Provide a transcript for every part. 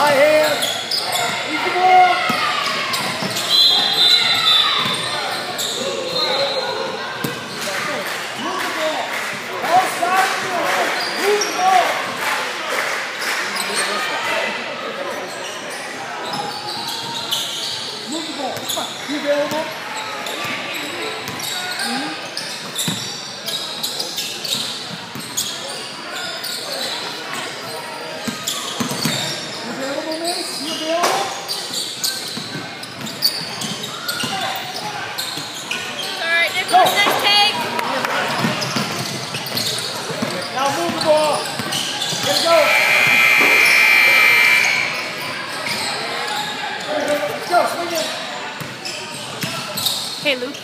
High hand. Use the ball. Move the ball. All sides of the ball. Move the ball. Move the ball. Come on. You available? Hey, Luke.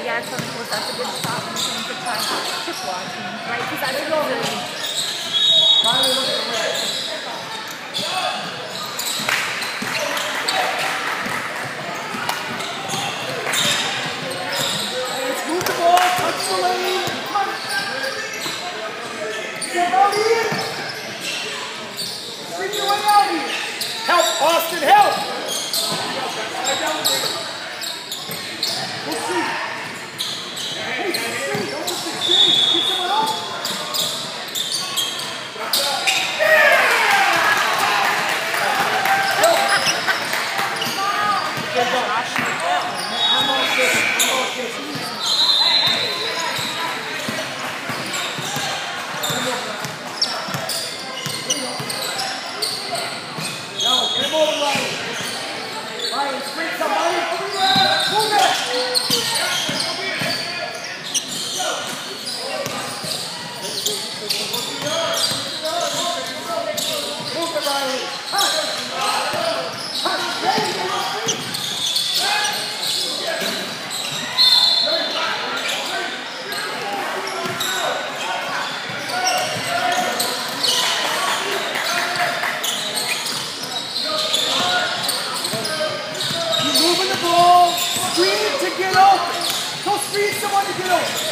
Yeah, I told him that's a good spot when it comes to trying to chip watching, right? Because that's really... Let's move the ball, touch the lane. Come on. Get out here. Bring your way out here. Help, Austin, help. We'll see. Hey, don't look at James. Get someone else. Ryan, sprint somebody. Move it. Move it, Riley. Moving the ball. Screen to get open. Go screen someone to get open.